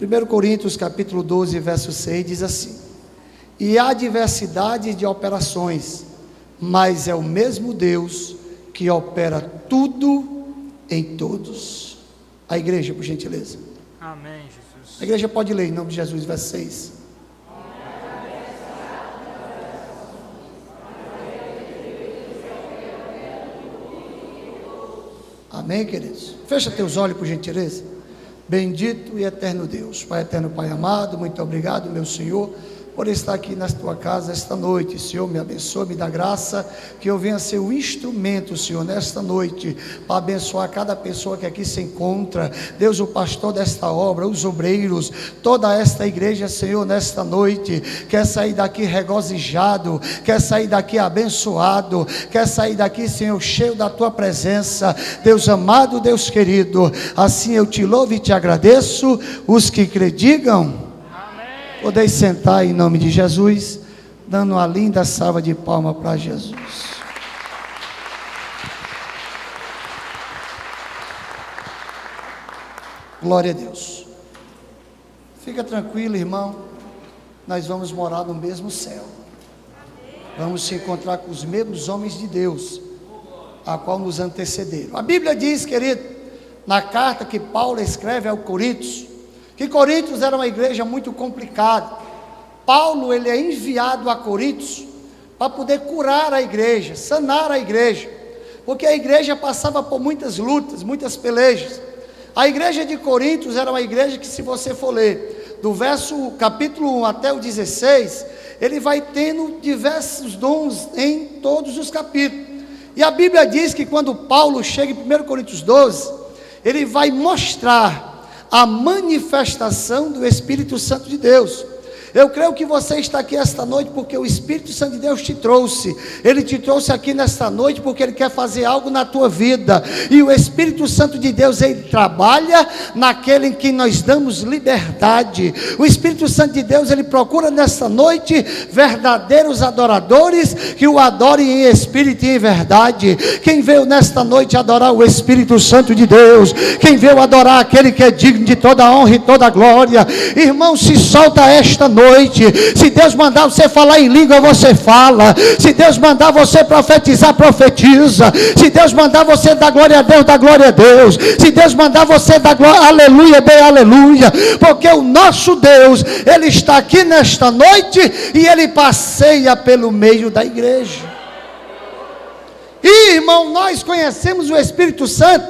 1 Coríntios capítulo 12, verso 6 diz assim: e há diversidade de operações, mas é o mesmo Deus que opera tudo em todos. A igreja, por gentileza. Amém, Jesus. A igreja pode ler em nome de Jesus, verso 6. Amém, queridos? Fecha teus olhos, por gentileza. Bendito e eterno Deus, Pai eterno, Pai amado, muito obrigado, meu Senhor, por estar aqui na tua casa esta noite. Senhor, me abençoa, me dá graça, que eu venha ser o instrumento, Senhor, nesta noite, para abençoar cada pessoa que aqui se encontra. Deus, o pastor desta obra, os obreiros, toda esta igreja, Senhor, nesta noite, quer sair daqui regozijado, quer sair daqui abençoado, quer sair daqui, Senhor, cheio da tua presença. Deus amado, Deus querido, assim eu te louvo e te agradeço. Os que digam podeis sentar em nome de Jesus, dando uma linda salva de palmas para Jesus. Glória a Deus. Fica tranquilo, irmão, nós vamos morar no mesmo céu. Vamos se encontrar com os mesmos homens de Deus, a qual nos antecederam. A Bíblia diz, querido, na carta que Paulo escreve aos Coríntios, que Coríntios era uma igreja muito complicada. Paulo, ele é enviado a Coríntios para poder curar a igreja, sanar a igreja, porque a igreja passava por muitas lutas, muitas pelejas. A igreja de Coríntios era uma igreja que, se você for ler do capítulo 1 até o 16, ele vai tendo diversos dons em todos os capítulos. E a Bíblia diz que quando Paulo chega em 1 Coríntios 12, ele vai mostrar a manifestação do Espírito Santo de Deus. Eu creio que você está aqui esta noite porque o Espírito Santo de Deus te trouxe. Ele te trouxe aqui nesta noite porque Ele quer fazer algo na tua vida. E o Espírito Santo de Deus, Ele trabalha naquele em que nós damos liberdade. O Espírito Santo de Deus, Ele procura nesta noite verdadeiros adoradores que o adorem em espírito e em verdade. Quem veio nesta noite adorar o Espírito Santo de Deus? Quem veio adorar aquele que é digno de toda a honra e toda a glória? Irmão, se solta esta noite. Se Deus mandar você falar em língua, você fala. Se Deus mandar você profetizar, profetiza. Se Deus mandar você dar glória a Deus, dá glória a Deus. Se Deus mandar você dar glória, aleluia, bem aleluia. Porque o nosso Deus, Ele está aqui nesta noite e Ele passeia pelo meio da igreja. E, irmão, nós conhecemos o Espírito Santo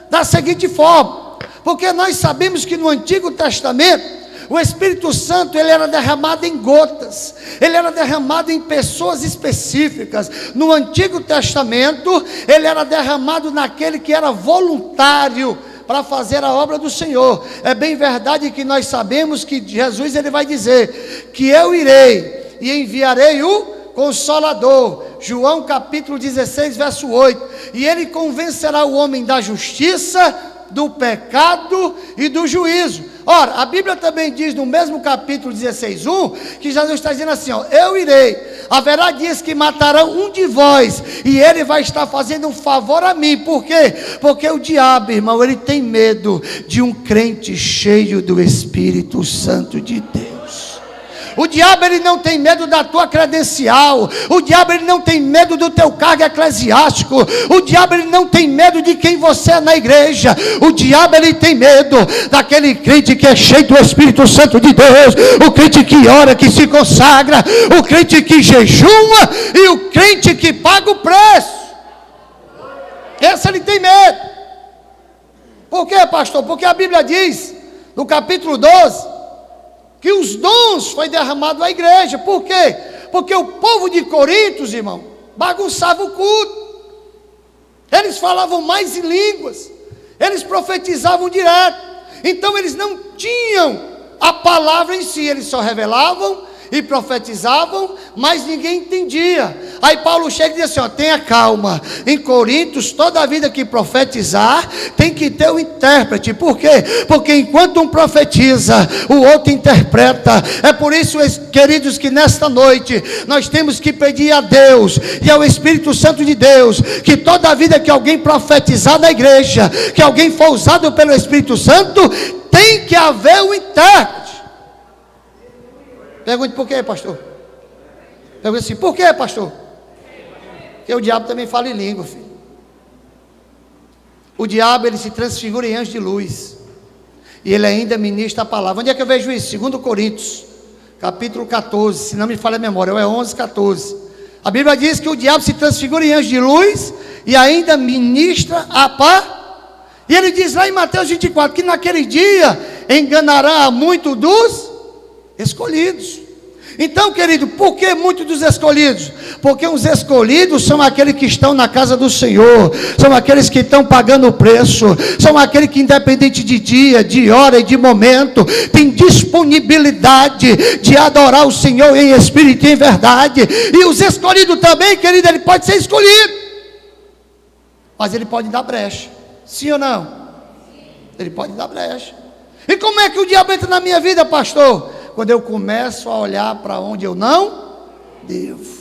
da seguinte forma, porque nós sabemos que no Antigo Testamento o Espírito Santo, ele era derramado em gotas, ele era derramado em pessoas específicas. No Antigo Testamento, ele era derramado naquele que era voluntário para fazer a obra do Senhor. É bem verdade que nós sabemos que Jesus, ele vai dizer que eu irei e enviarei o Consolador, João capítulo 16, verso 8, e ele convencerá o homem da justiça, do pecado e do juízo. Ora, a Bíblia também diz no mesmo capítulo 16:1, que Jesus está dizendo assim, ó, eu irei, haverá dias que matarão um de vós, e ele vai estar fazendo um favor a mim. Por quê? Porque o diabo, irmão, ele tem medo de um crente cheio do Espírito Santo de Deus. O diabo, ele não tem medo da tua credencial. O diabo, ele não tem medo do teu cargo eclesiástico. O diabo, ele não tem medo de quem você é na igreja. O diabo, ele tem medo daquele crente que é cheio do Espírito Santo de Deus. O crente que ora, que se consagra. O crente que jejuma. E o crente que paga o preço. Esse ele tem medo. Por quê, pastor? Porque a Bíblia diz, no capítulo 12, que os dons foi derramado à igreja. Por quê? Porque o povo de Coríntios, irmão, bagunçava o culto. Eles falavam mais em línguas, eles profetizavam direto. Então eles não tinham a palavra em si, eles só revelavam e profetizavam, mas ninguém entendia. Aí Paulo chega e diz assim, tenha calma, em Coríntios, toda a vida que profetizar, tem que ter um intérprete. Por quê? Porque enquanto um profetiza, o outro interpreta. É por isso, queridos, que nesta noite, nós temos que pedir a Deus, e ao Espírito Santo de Deus, que toda a vida que alguém profetizar na igreja, que alguém for usado pelo Espírito Santo, tem que haver um intérprete. Pergunte por quê, pastor? Pergunte assim, por quê, pastor? Porque o diabo também fala em língua, filho. O diabo, ele se transfigura em anjo de luz, e ele ainda ministra a palavra. Onde é que eu vejo isso? 2 Coríntios, capítulo 14, se não me falha a memória, é 11, 14. A Bíblia diz que o diabo se transfigura em anjo de luz, e ainda ministra a palavra. E ele diz lá em Mateus 24, que naquele dia enganará a muito dos escolhidos. Então, querido, por que muito dos escolhidos? Porque os escolhidos são aqueles que estão na casa do Senhor, são aqueles que estão pagando o preço, são aqueles que, independente de dia, de hora e de momento, tem disponibilidade de adorar o Senhor em espírito e em verdade. E os escolhidos também, querido, ele pode ser escolhido, mas ele pode dar brecha. Sim ou não? Ele pode dar brecha. E como é que o diabo entra na minha vida, pastor? Quando eu começo a olhar para onde eu não devo.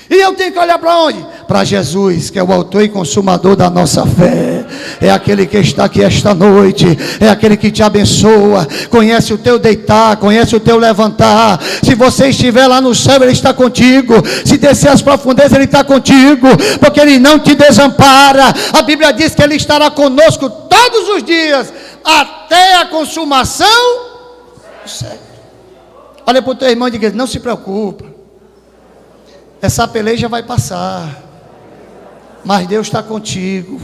E eu tenho que olhar para onde? Para Jesus, que é o autor e consumador da nossa fé. É aquele que está aqui esta noite, é aquele que te abençoa, conhece o teu deitar, conhece o teu levantar. Se você estiver lá no céu, Ele está contigo. Se descer as profundezas, Ele está contigo, porque Ele não te desampara. A Bíblia diz que Ele estará conosco todos os dias, até a consumação do século. Olha para o teu irmão e diga, não se preocupa, essa peleja vai passar, mas Deus está contigo,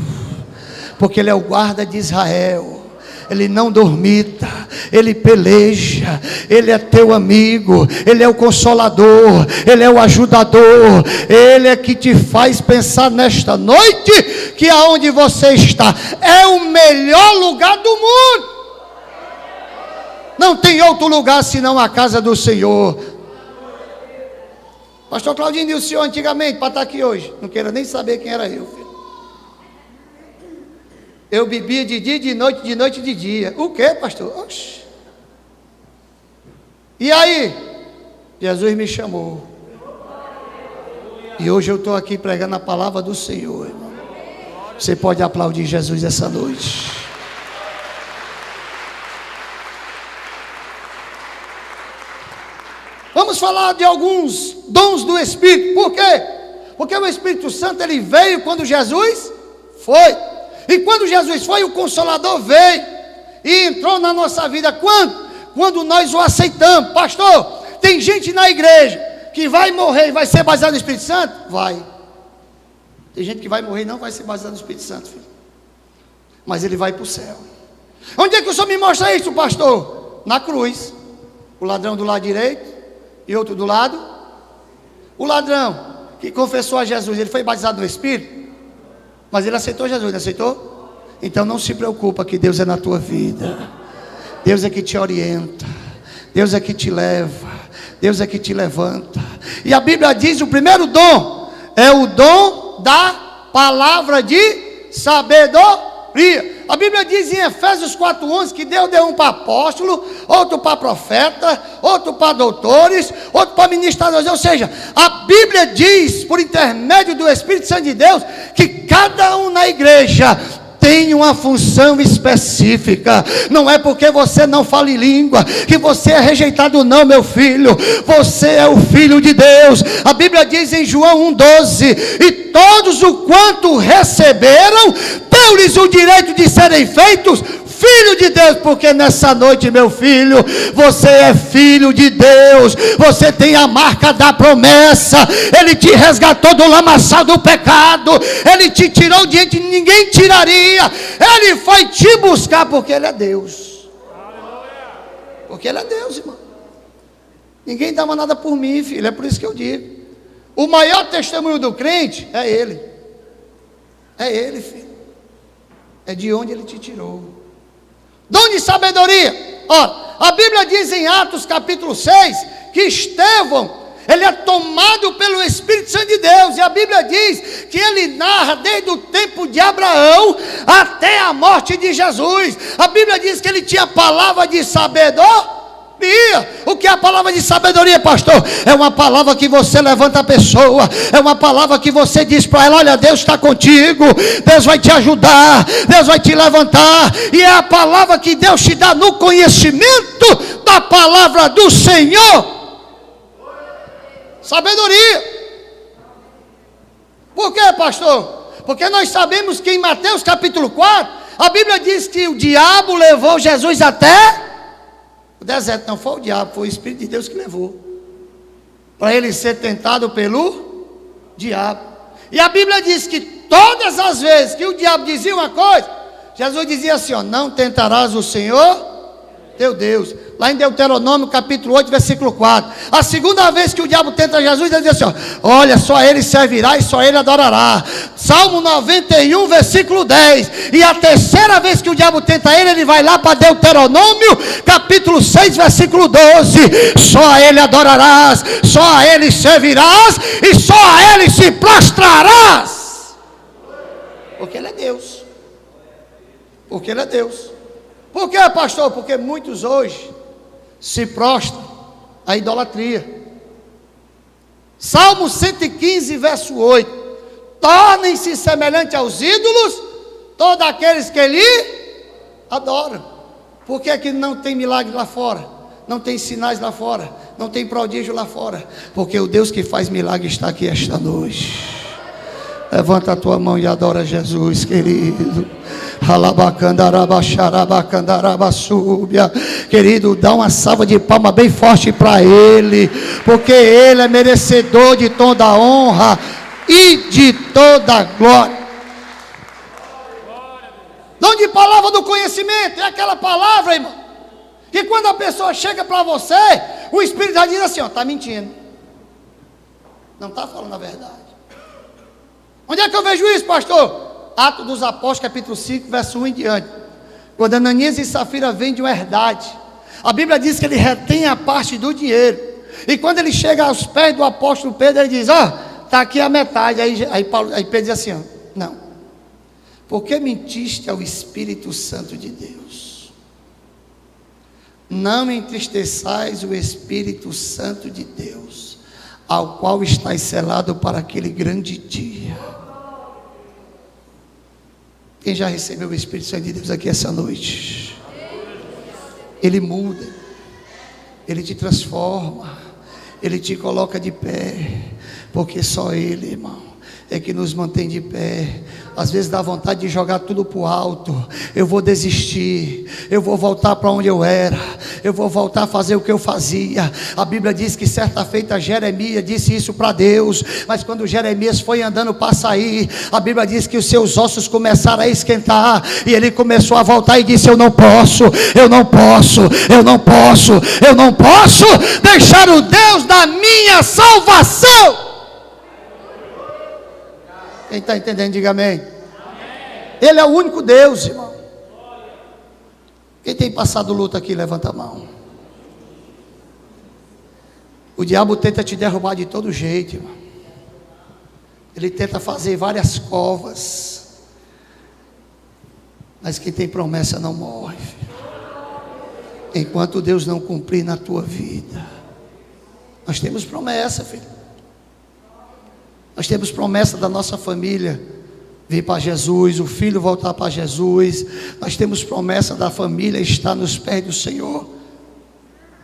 porque Ele é o guarda de Israel, Ele não dormita, Ele peleja, Ele é teu amigo, Ele é o consolador, Ele é o ajudador, Ele é que te faz pensar nesta noite, que aonde você está, é o melhor lugar do mundo. Não tem outro lugar senão a casa do Senhor. Pastor Claudinho, e o senhor antigamente para estar aqui hoje? Não queira nem saber quem era eu, filho. Eu bebia de dia, de noite, de dia. O que, pastor? Oxi. E aí? Jesus me chamou. E hoje eu estou aqui pregando a palavra do Senhor, irmão. Você pode aplaudir Jesus essa noite. Vamos falar de alguns dons do Espírito. Por quê? Porque o Espírito Santo, ele veio quando Jesus foi. E quando Jesus foi, o Consolador veio e entrou na nossa vida. Quando? Quando nós o aceitamos. Pastor, tem gente na igreja que vai morrer e vai ser baseado no Espírito Santo? Vai. Tem gente que vai morrer e não vai ser baseado no Espírito Santo, filho. Mas ele vai para o céu. Onde é que o Senhor me mostra isso, pastor? Na cruz. O ladrão do lado direito e outro do lado. O ladrão que confessou a Jesus, ele foi batizado no Espírito, mas ele aceitou Jesus, não aceitou? Então não se preocupa, que Deus é na tua vida. Deus é que te orienta, Deus é que te leva, Deus é que te levanta. E a Bíblia diz, o primeiro dom é o dom da palavra de sabedoria. A Bíblia diz em Efésios 4:11 que Deus deu um para apóstolo, outro para profeta, outro para doutores, outro para ministradores. Ou seja, a Bíblia diz, por intermédio do Espírito Santo de Deus, que cada um na igreja tem uma função específica. Não é porque você não fala em língua que você é rejeitado, não, meu filho. Você é o filho de Deus. A Bíblia diz em João 1:12: e todos o quanto receberam, deu-lhes o direito de serem feitos filho de Deus. Porque nessa noite, meu filho, você é filho de Deus, você tem a marca da promessa. Ele te resgatou do lamaçal do pecado, Ele te tirou de onde ninguém tiraria, Ele foi te buscar, porque Ele é Deus. Porque Ele é Deus, irmão. Ninguém dava nada por mim, filho. É por isso que eu digo, o maior testemunho do crente é Ele. É Ele, filho. É de onde Ele te tirou. Dom de sabedoria. Ó, a Bíblia diz em Atos capítulo 6, que Estevão, ele é tomado pelo Espírito Santo de Deus, e a Bíblia diz que ele narra desde o tempo de Abraão até a morte de Jesus. A Bíblia diz que ele tinha palavra de sabedoria. O que é a palavra de sabedoria, pastor? É uma palavra que você levanta a pessoa, é uma palavra que você diz para ela: olha, Deus está contigo, Deus vai te ajudar, Deus vai te levantar. E é a palavra que Deus te dá no conhecimento da palavra do Senhor. Sabedoria. Por quê, pastor? Porque nós sabemos que em Mateus capítulo 4, a Bíblia diz que o diabo levou Jesus até o deserto. Não foi o diabo, foi o Espírito de Deus que levou, para ele ser tentado pelo diabo. E a Bíblia diz que todas as vezes que o diabo dizia uma coisa, Jesus dizia assim: ó, não tentarás o Senhor teu Deus. Lá em Deuteronômio capítulo 8, versículo 4. A segunda vez que o diabo tenta Jesus, ele diz assim: ó, olha, só ele servirá e só ele adorará. Salmo 91, versículo 10. E a terceira vez que o diabo tenta ele, ele vai lá para Deuteronômio capítulo 6, versículo 12. Só a ele adorarás, só a ele servirás e só a ele se prostrarás. Porque ele é Deus. Porque ele é Deus. Por quê, pastor? Porque muitos hoje se prostram à idolatria. Salmo 115, verso 8. Tornem-se semelhantes aos ídolos todos aqueles que lhe adoram. Por que é que não tem milagre lá fora? Não tem sinais lá fora? Não tem prodígio lá fora? Porque o Deus que faz milagre está aqui esta noite. Levanta a tua mão e adora Jesus, querido. Querido, dá uma salva de palma bem forte para Ele, porque Ele é merecedor de toda a honra e de toda a glória. Dom de palavra do conhecimento, é aquela palavra, irmão, que quando a pessoa chega para você, o Espírito já diz assim: ó, está mentindo, não está falando a verdade. Onde é que eu vejo isso, pastor? Atos dos Apóstolos, capítulo 5, verso 1 em diante. Quando Ananias e Safira vendem uma herdade, a Bíblia diz que ele retém a parte do dinheiro. E quando ele chega aos pés do apóstolo Pedro, ele diz: ó, está aqui a metade. Aí Pedro diz assim: ó, não, porque mentiste ao Espírito Santo de Deus. Não entristeçais o Espírito Santo de Deus, ao qual estáis selado para aquele grande dia. Quem já recebeu o Espírito Santo de Deus aqui essa noite? Ele muda, Ele te transforma, Ele te coloca de pé, porque só Ele, irmão, é que nos mantém de pé. Às vezes dá vontade de jogar tudo para o alto. Eu vou desistir, eu vou voltar para onde eu era, eu vou voltar a fazer o que eu fazia. A Bíblia diz que certa feita Jeremias disse isso para Deus, mas quando Jeremias foi andando para sair, a Bíblia diz que os seus ossos começaram a esquentar, e ele começou a voltar e disse: eu não posso, eu não posso, eu não posso, eu não posso deixar o Deus da minha salvação. Quem está entendendo, diga amém. Ele é o único Deus, irmão. Quem tem passado luta aqui, levanta a mão. O diabo tenta te derrubar de todo jeito, irmão. Ele tenta fazer várias covas, mas quem tem promessa não morre, filho. Enquanto Deus não cumprir na tua vida. Nós temos promessa, filho. Nós temos promessa da nossa família vir para Jesus, o filho voltar para Jesus. Nós temos promessa da família estar nos pés do Senhor.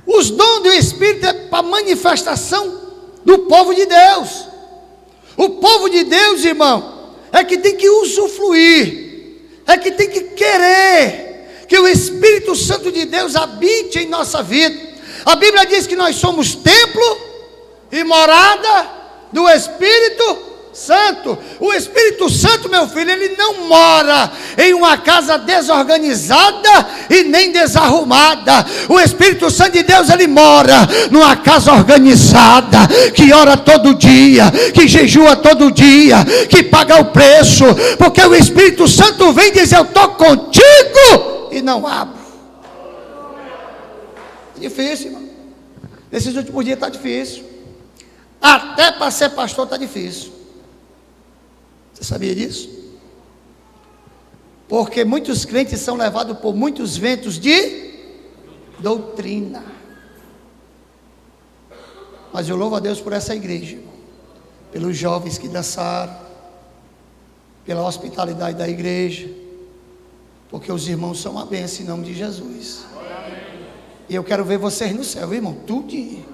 Os dons do Espírito é para manifestação do povo de Deus. O povo de Deus, irmão, é que tem que usufruir, é que tem que querer que o Espírito Santo de Deus habite em nossa vida. A Bíblia diz que nós somos templo e morada do Espírito Santo. O Espírito Santo, meu filho, ele não mora em uma casa desorganizada e nem desarrumada. O Espírito Santo de Deus, ele mora numa casa organizada, que ora todo dia, que jejua todo dia, que paga o preço, porque o Espírito Santo vem dizer: eu estou contigo, e não abro. É difícil, irmão. Nesses últimos dias está difícil. Até para ser pastor está difícil. Você sabia disso? Porque muitos crentes são levados por muitos ventos de doutrina. Mas eu louvo a Deus por essa igreja, irmão, pelos jovens que dançaram, pela hospitalidade da igreja, porque os irmãos são uma bênção em nome de Jesus. E eu quero ver vocês no céu, irmão, tudinho.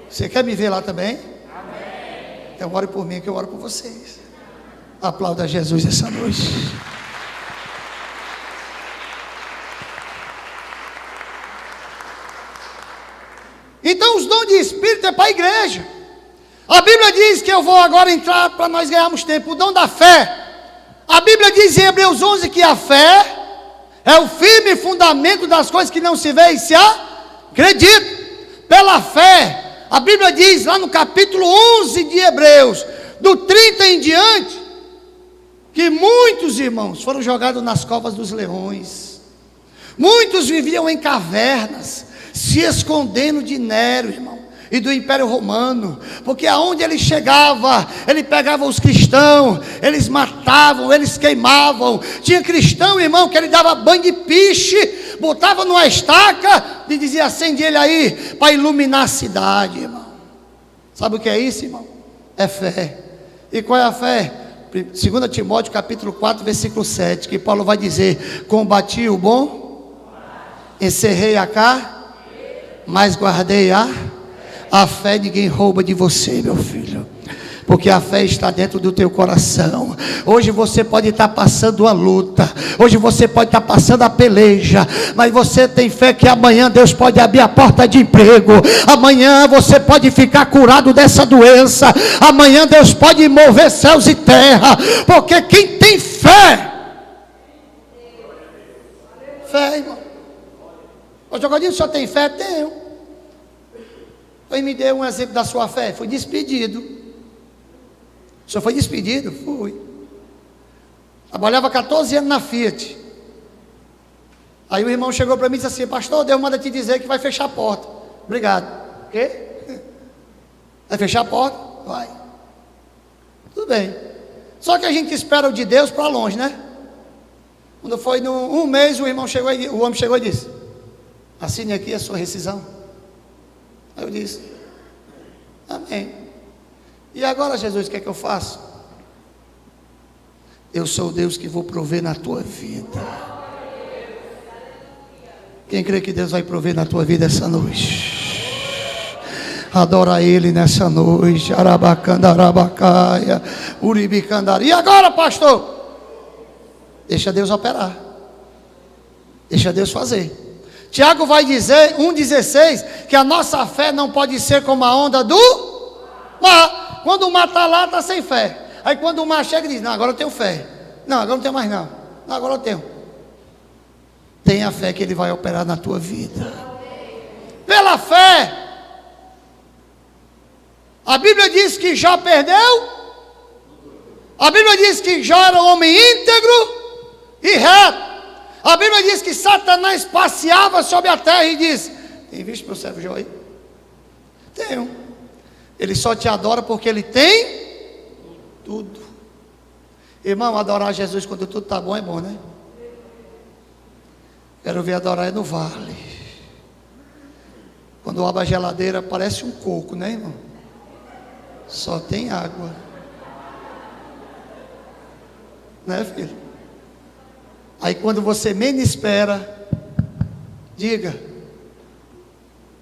Você quer me ver lá também? Então ore por mim que eu oro por vocês. Aplauda Jesus essa noite. Então os dons de Espírito é para a igreja. A Bíblia diz que eu vou agora entrar para nós ganharmos tempo. O dom da fé. A Bíblia diz em Hebreus 11 que a fé é o firme fundamento das coisas que não se vê e se acredita. Pela fé, a Bíblia diz lá no capítulo 11 de Hebreus, do 30 em diante, que muitos irmãos foram jogados nas covas dos leões. Muitos viviam em cavernas, se escondendo de Nero, irmão, e do Império Romano, porque aonde ele chegava, ele pegava os cristãos, eles matavam, eles queimavam. Tinha cristão, irmão, que ele dava banho de piche, botava numa estaca e dizia: acende ele aí, para iluminar a cidade, irmão. Sabe o que é isso, irmão? É fé. E qual é a fé? 2 Timóteo capítulo 4, versículo 7, que Paulo vai dizer: combati o bom, encerrei a carne, mas guardei a fé. Ninguém rouba de você, meu filho, porque a fé está dentro do teu coração. Hoje você pode estar passando uma luta, hoje você pode estar passando a peleja, mas você tem fé que amanhã Deus pode abrir a porta de emprego, amanhã você pode ficar curado dessa doença, amanhã Deus pode mover céus e terra, porque quem tem fé, irmão. Ô Jogadinho, só tem fé? Tenho. Aí me dê um exemplo da sua fé. Fui despedido. O senhor foi despedido? Fui. Trabalhava 14 anos na Fiat. Aí o irmão chegou para mim e disse assim: pastor, Deus manda te dizer que vai fechar a porta. Obrigado. O quê? Vai fechar a porta? Vai. Tudo bem. Só que a gente espera o de Deus para longe, né? Quando foi um mês, o homem chegou e disse: assine aqui a sua rescisão. Aí eu disse: amém. E agora, Jesus, o que é que eu faço? Eu sou o Deus que vou prover na tua vida. Quem crê que Deus vai prover na tua vida essa noite? Adora Ele nessa noite. Arabacandarabacaya, Uribicandara. E agora, pastor? Deixa Deus operar. Deixa Deus fazer. Tiago vai dizer, 1,16, que a nossa fé não pode ser como a onda do mar. Quando o mar está lá, está sem fé. Aí quando o mar chega, diz: não, agora eu tenho fé. Não, agora não tenho mais não. Não, agora eu tenho. Tenha fé que Ele vai operar na tua vida. Pela fé. A Bíblia diz que Jó perdeu. A Bíblia diz que Jó era um homem íntegro e reto. A Bíblia diz que Satanás passeava sobre a terra e diz: tem visto meu servo Jó aí? Tenho. Ele só te adora porque ele tem tudo. Irmão, adorar Jesus quando tudo está bom é bom, né? Quero ver adorar no vale. Quando abre a geladeira parece um coco, né, irmão? Só tem água. Né, filho? Aí quando você menos espera, diga: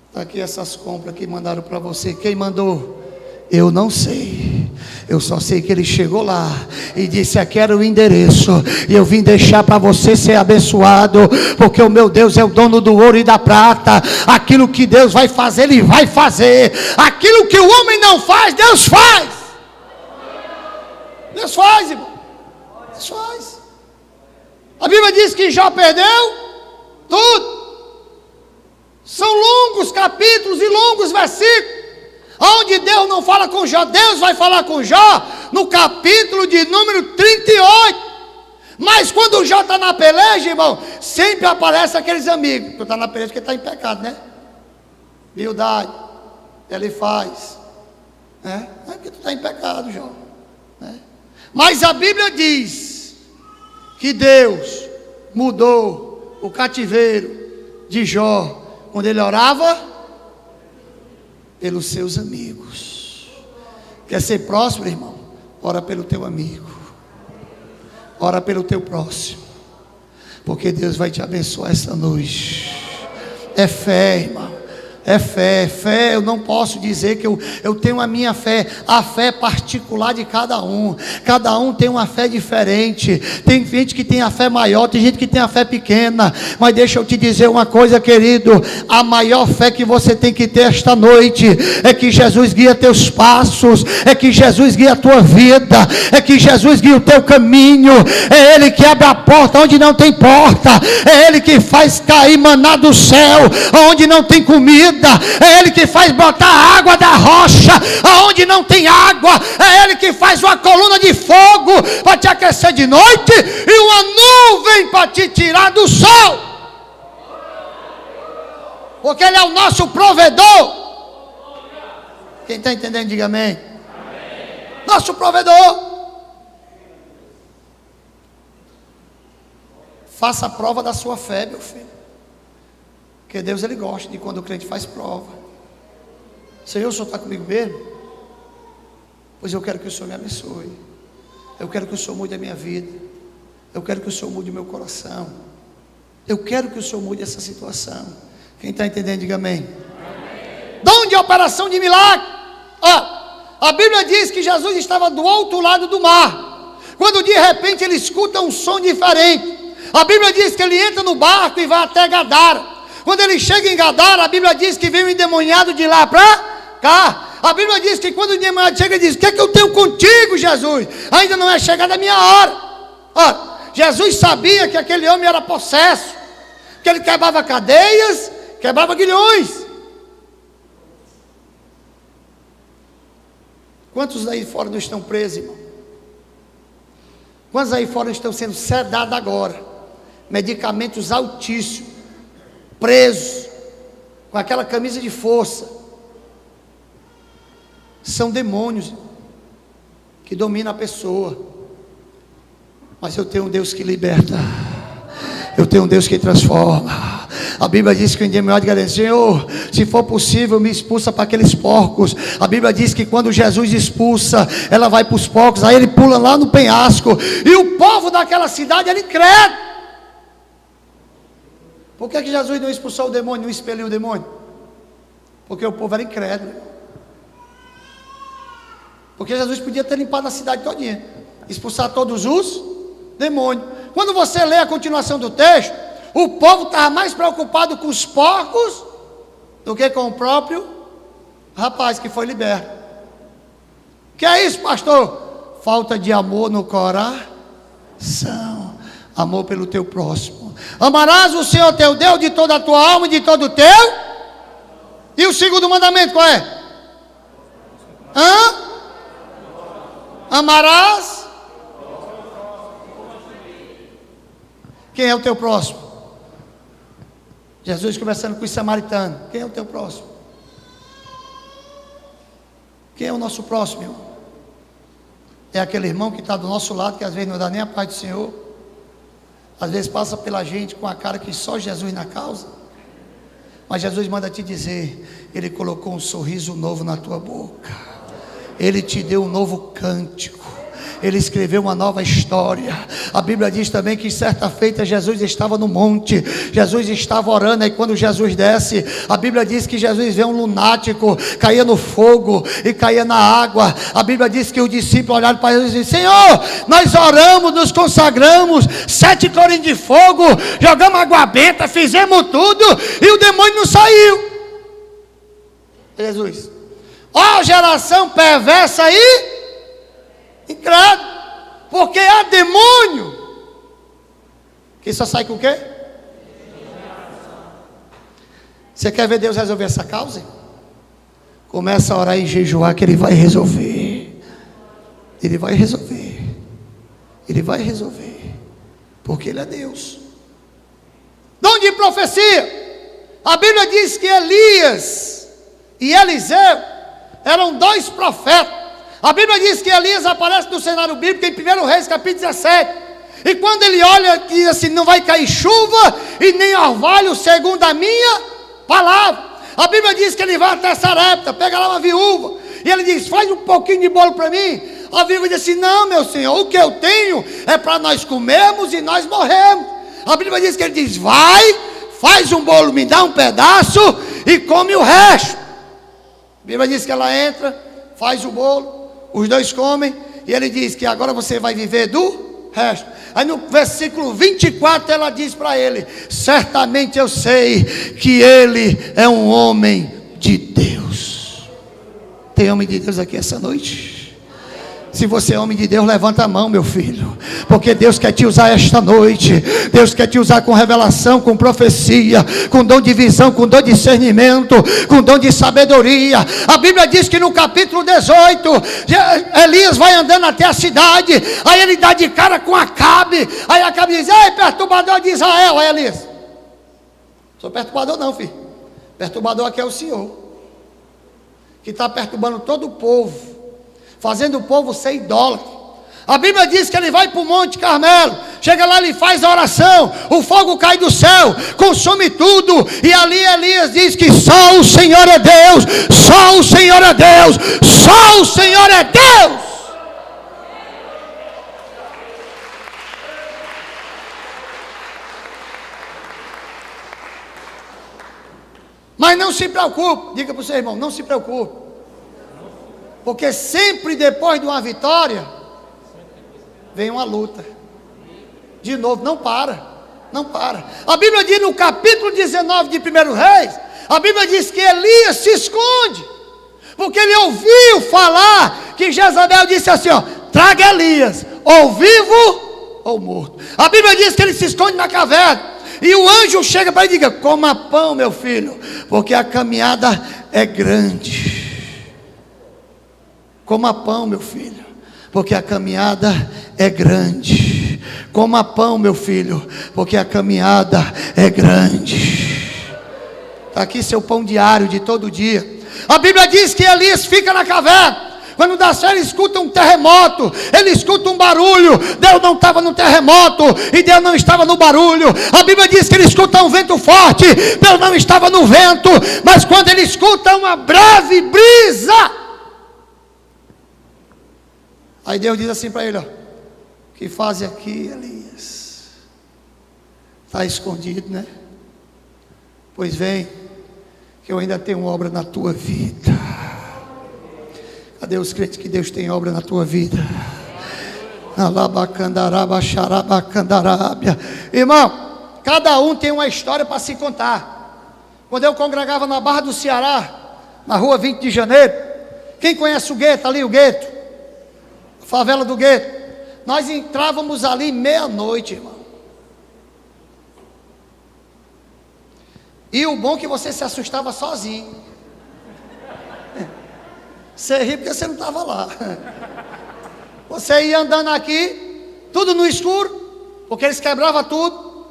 está aqui essas compras que mandaram para você. Quem mandou? Eu não sei. Eu só sei que ele chegou lá e disse: aqui era o endereço, e eu vim deixar para você ser abençoado, porque o meu Deus é o dono do ouro e da prata. Aquilo que Deus vai fazer, Ele vai fazer. Aquilo que o homem não faz, Deus faz. Deus faz, irmão. Deus faz. A Bíblia diz que Jó perdeu tudo. São longos capítulos e longos versículos, onde Deus não fala com Jó. Deus vai falar com Jó no capítulo de número 38. Mas quando Jó está na peleja, irmão, sempre aparecem aqueles amigos. Tu está na peleja porque está em pecado, né? Bildade, ele faz, né? Não é porque tu está em pecado, Jó, né? Mas a Bíblia diz que Deus mudou o cativeiro de Jó quando ele orava pelos seus amigos. Quer ser próspero, irmão? Ora pelo teu amigo, ora pelo teu próximo, porque Deus vai te abençoar esta noite. É fé, irmão. É fé, eu não posso dizer que eu tenho a minha fé, a fé particular de cada um tem uma fé diferente, tem gente que tem a fé maior, tem gente que tem a fé pequena, mas deixa eu te dizer uma coisa, querido, a maior fé que você tem que ter esta noite, é que Jesus guia teus passos, é que Jesus guia a tua vida, é que Jesus guia o teu caminho, é Ele que abre a porta onde não tem porta, é Ele que faz cair maná do céu, onde não tem comida, é Ele que faz botar a água da rocha aonde não tem água, é Ele que faz uma coluna de fogo para te aquecer de noite e uma nuvem para te tirar do sol, porque Ele é o nosso provedor. Quem está entendendo, diga amém. Nosso provedor. Faça a prova da sua fé, meu filho, porque Deus, Ele gosta de quando o crente faz prova. Senhor, o Senhor está comigo mesmo? Pois eu quero que o Senhor me abençoe, eu quero que o Senhor mude a minha vida, eu quero que o Senhor mude o meu coração, eu quero que o Senhor mude essa situação. Quem está entendendo, diga amém. Dom de operação de milagre. A Bíblia diz que Jesus estava do outro lado do mar, quando de repente ele escuta um som diferente. A Bíblia diz que ele entra no barco e vai até Gadara. Quando ele chega em Gadara, a Bíblia diz que vem um endemoniado de lá para cá. A Bíblia diz que quando o endemoniado chega, ele diz: o que é que eu tenho contigo, Jesus? Ainda não é chegada a minha hora. Jesus sabia que aquele homem era possesso, que ele quebrava cadeias, quebrava grilhões. Quantos aí fora não estão presos, irmão? Quantos aí fora estão sendo sedados agora? Medicamentos altíssimos, presos, com aquela camisa de força. São demônios que dominam a pessoa. Mas eu tenho um Deus que liberta, eu tenho um Deus que transforma. A Bíblia diz que o endemoniado diz: Senhor, se for possível, me expulsa para aqueles porcos. A Bíblia diz que quando Jesus expulsa, ela vai para os porcos, aí ele pula lá no penhasco, e o povo daquela cidade era incrédulo. Por que Jesus não expulsou o demônio, não expeliu o demônio? Porque o povo era incrédulo. Porque Jesus podia ter limpado a cidade todinha, expulsar todos os demônios. Quando você lê a continuação do texto, o povo estava mais preocupado com os porcos do que com o próprio rapaz que foi liberto. Que é isso, pastor? Falta de amor no coração, amor pelo teu próximo. Amarás o Senhor teu Deus de toda a tua alma e de todo o teu. E o segundo mandamento qual é? Amarás. Quem é o teu próximo? Jesus conversando com os samaritanos. Quem é o teu próximo? Quem é o nosso próximo, irmão? É aquele irmão que está do nosso lado, que às vezes não dá nem a paz do Senhor, às vezes passa pela gente com a cara que só Jesus na causa. Mas Jesus manda te dizer: Ele colocou um sorriso novo na tua boca, Ele te deu um novo cântico, Ele escreveu uma nova história. A Bíblia diz também que certa feita Jesus estava no monte, Jesus estava orando, e quando Jesus desce, a Bíblia diz que Jesus vê um lunático, caía no fogo e caía na água. A Bíblia diz que os discípulos olharam para Jesus e disseram: Senhor, nós oramos, nos consagramos, 7 clorinhos de fogo, jogamos água benta, fizemos tudo, e o demônio não saiu. Jesus: ó geração perversa aí, incrédulo, porque há demônio que só sai com o quê? Você quer ver Deus resolver essa causa? Começa a orar e jejuar, que Ele vai resolver. Ele vai resolver. Ele vai resolver, porque Ele é Deus. Dom de profecia. A Bíblia diz que Elias e Eliseu eram dois profetas. A Bíblia diz que Elias aparece no cenário bíblico em 1 Reis capítulo 17. E quando ele olha, diz assim: não vai cair chuva e nem orvalho segundo a minha palavra. A Bíblia diz que ele vai até Sarepta, pega lá uma viúva, e ele diz: faz um pouquinho de bolo para mim. A viúva diz assim: não, meu senhor, o que eu tenho é para nós comermos e nós morremos. A Bíblia diz que ele diz: vai, faz um bolo, me dá um pedaço e come o resto. A Bíblia diz que ela entra, faz o bolo, os dois comem, e ele diz que agora você vai viver do resto. Aí no versículo 24 ela diz para ele: certamente eu sei que ele é um homem de Deus. Tem homem de Deus aqui essa noite? Se você é homem de Deus, levanta a mão, meu filho, porque Deus quer te usar esta noite. Deus quer te usar com revelação, com profecia, com dom de visão, com dom de discernimento, com dom de sabedoria. A Bíblia diz que no capítulo 18 Elias vai andando até a cidade, aí ele dá de cara com Acabe. Aí Acabe diz: ei, perturbador de Israel. Aí Elias: sou perturbador não, filho. Perturbador aqui é o Senhor, que está perturbando todo o povo, fazendo o povo ser idólatra. A Bíblia diz que ele vai para o Monte Carmelo, chega lá, ele faz a oração, o fogo cai do céu, consome tudo, e ali Elias diz que só o Senhor é Deus, só o Senhor é Deus, só o Senhor é Deus. Mas não se preocupe, diga para o seu irmão: não se preocupe, porque sempre depois de uma vitória vem uma luta. De novo, não para, não para. A Bíblia diz no capítulo 19 de 1 Reis, a Bíblia diz que Elias se esconde, porque ele ouviu falar que Jezabel disse assim: ó, traga Elias, ou vivo ou morto. A Bíblia diz que ele se esconde na caverna, e o anjo chega para ele e diz: coma pão, meu filho, porque a caminhada é grande. Coma pão, meu filho, porque a caminhada é grande. Coma pão, meu filho, porque a caminhada é grande. Está aqui seu pão diário de todo dia. A Bíblia diz que Elias fica na caverna. Quando dá certo, ele escuta um terremoto, ele escuta um barulho. Deus não estava no terremoto e Deus não estava no barulho. A Bíblia diz que ele escuta um vento forte, Deus não estava no vento, mas quando ele escuta uma breve brisa, aí Deus diz assim para ele: ó, o que faz aqui, Elias? Está escondido, né? Pois vem, que eu ainda tenho obra na tua vida. Cadê os crentes que Deus tem obra na tua vida? Irmão, cada um tem uma história para se contar. Quando eu congregava na Barra do Ceará, na rua 20 de janeiro, quem conhece o gueto ali, o gueto? Favela do gueto. Nós entrávamos ali meia-noite, irmão. E o bom é que você se assustava sozinho. Você ri porque você não estava lá. Você ia andando aqui, tudo no escuro, porque eles quebravam tudo,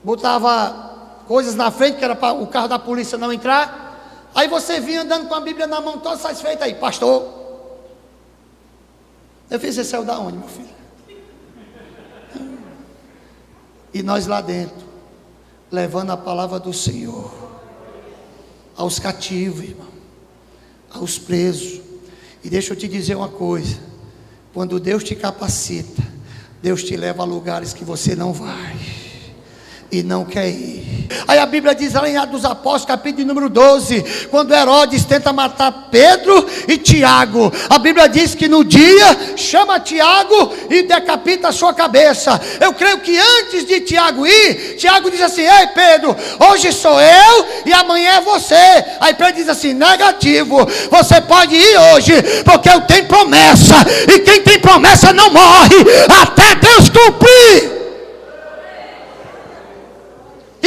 botava coisas na frente, que era para o carro da polícia não entrar. Aí você vinha andando com a Bíblia na mão, toda satisfeita aí: pastor. Eu fiz: você saiu da onde, meu filho? E nós lá dentro, levando a palavra do Senhor aos cativos, irmão, aos presos. E deixa eu te dizer uma coisa: quando Deus te capacita, Deus te leva a lugares que você não vai e não quer ir. Aí a Bíblia diz lá em Atos dos Apóstolos, capítulo número 12, quando Herodes tenta matar Pedro e Tiago, a Bíblia diz que no dia chama Tiago e decapita a sua cabeça. Eu creio que antes de Tiago ir, Tiago diz assim: ei Pedro, hoje sou eu e amanhã é você. Aí Pedro diz assim: negativo, você pode ir hoje, porque eu tenho promessa, e quem tem promessa não morre até Deus cumprir.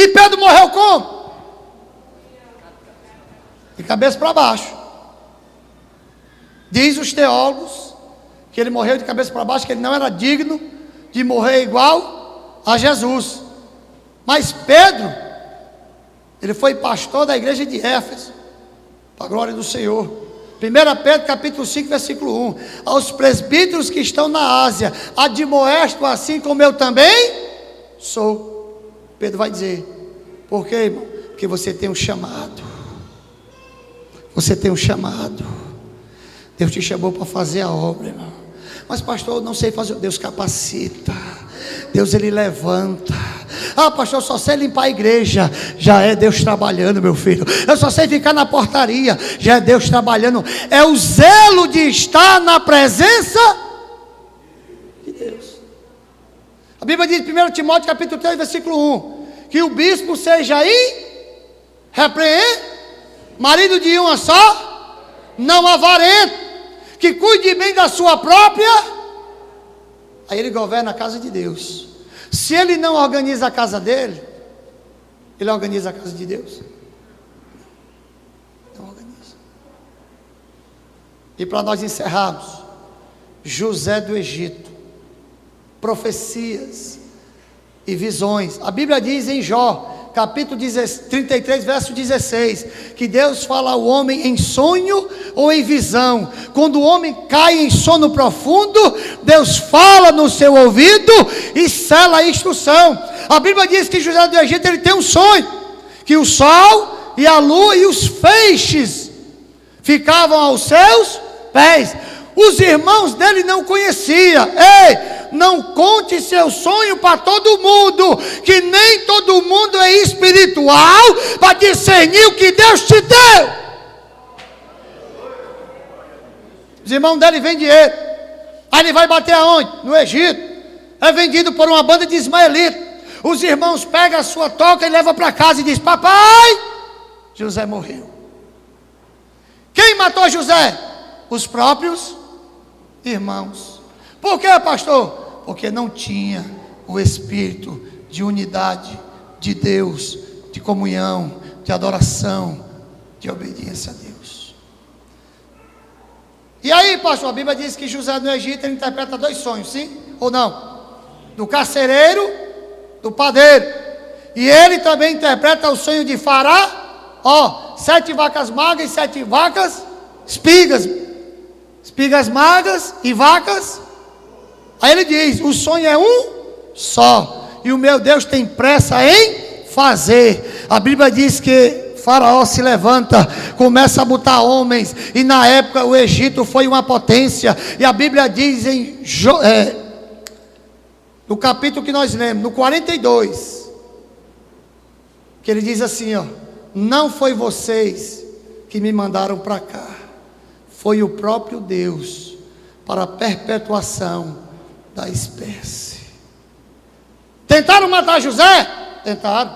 E Pedro morreu como? De cabeça para baixo. Diz os teólogos que ele morreu de cabeça para baixo, que ele não era digno de morrer igual a Jesus. Mas Pedro, ele foi pastor da igreja de Éfeso, para a glória do Senhor. 1 Pedro capítulo 5, versículo 1. Aos presbíteros que estão na Ásia, admoesto assim como eu também sou. Pedro vai dizer, por quê, irmão? Porque você tem um chamado. Você tem um chamado. Deus te chamou para fazer a obra, irmão. Mas pastor, eu não sei fazer. Deus capacita. Deus ele levanta. Ah, pastor, eu só sei limpar a igreja. Já é Deus trabalhando, meu filho. Eu só sei ficar na portaria. Já é Deus trabalhando. É o zelo de estar na presença de Deus. A Bíblia diz em 1 Timóteo capítulo 3, versículo 1, que o bispo seja repreende, marido de uma só, não avarento, que cuide bem da sua própria. Aí ele governa a casa de Deus. Se ele não organiza a casa dele, ele organiza a casa de Deus? Não organiza. E para nós encerrarmos, José do Egito, profecias e visões. A Bíblia diz em Jó capítulo 33, verso 16, que Deus fala ao homem em sonho ou em visão. Quando o homem cai em sono profundo, Deus fala no seu ouvido e sela a instrução. A Bíblia diz que José do Egito ele tem um sonho, que o sol e a lua e os feixes ficavam aos seus pés. Os irmãos dele não conheciam. Ei, não conte seu sonho para todo mundo, que nem todo mundo é espiritual para discernir o que Deus te deu. Os irmãos dele vendem dinheiro, aí ele vai bater aonde? No Egito. É vendido por uma banda de ismaelitas. Os irmãos pegam a sua toca e levam para casa e dizem: papai, José morreu. Quem matou José? Os próprios irmãos. Por quê, pastor? Porque não tinha o espírito de unidade de Deus, de comunhão, de adoração, de obediência a Deus. E aí, pastor, a Bíblia diz que José no Egito ele interpreta 2 sonhos, sim ou não? Do carcereiro, do padeiro. E ele também interpreta o sonho de Faraó, 7 vacas magras e 7 vacas espigas. Espigas magras e vacas. Aí ele diz: o sonho é um só, e o meu Deus tem pressa em fazer. A Bíblia diz que Faraó se levanta, começa a botar homens, e na época o Egito foi uma potência. E a Bíblia diz no capítulo que nós lemos, no 42, que ele diz assim, ó: não foi vocês que me mandaram para cá, foi o próprio Deus, para a perpetuação da espécie. Tentaram matar José? Tentaram.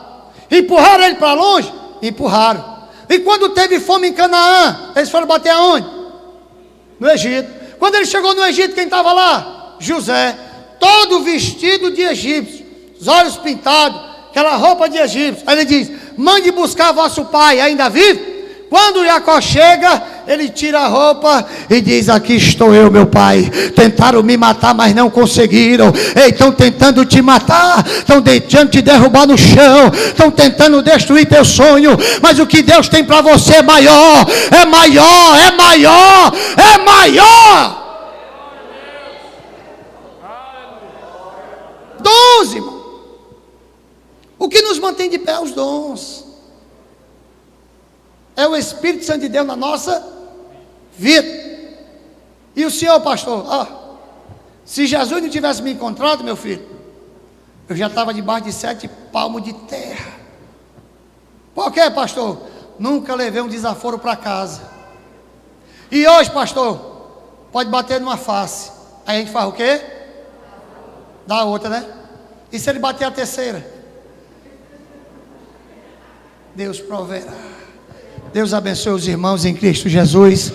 Empurraram ele para longe? Empurraram. E quando teve fome em Canaã, eles foram bater aonde? No Egito. Quando ele chegou no Egito, quem estava lá? José, todo vestido de egípcio, os olhos pintados, aquela roupa de egípcio. Aí ele diz: mande buscar vosso pai, ainda vive? Quando Jacó chega, ele tira a roupa e diz: aqui estou eu, meu pai. Tentaram me matar, mas não conseguiram. Estão tentando te matar, estão tentando te derrubar no chão, estão tentando destruir teu sonho, mas o que Deus tem para você é maior, é maior, é maior, é maior. 12, irmão. O que nos mantém de pé? Os dons. É o Espírito Santo de Deus na nossa vida. E o senhor, pastor, se Jesus não tivesse me encontrado, meu filho, eu já estava debaixo de 7 palmos de terra. Por quê, pastor? Nunca levei um desaforo para casa. E hoje, pastor, pode bater numa face, aí a gente faz o quê? Dá a outra, né? E se ele bater a terceira? Deus proverá. Deus abençoe os irmãos em Cristo Jesus.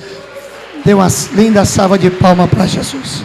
Dê uma linda salva de palmas para Jesus.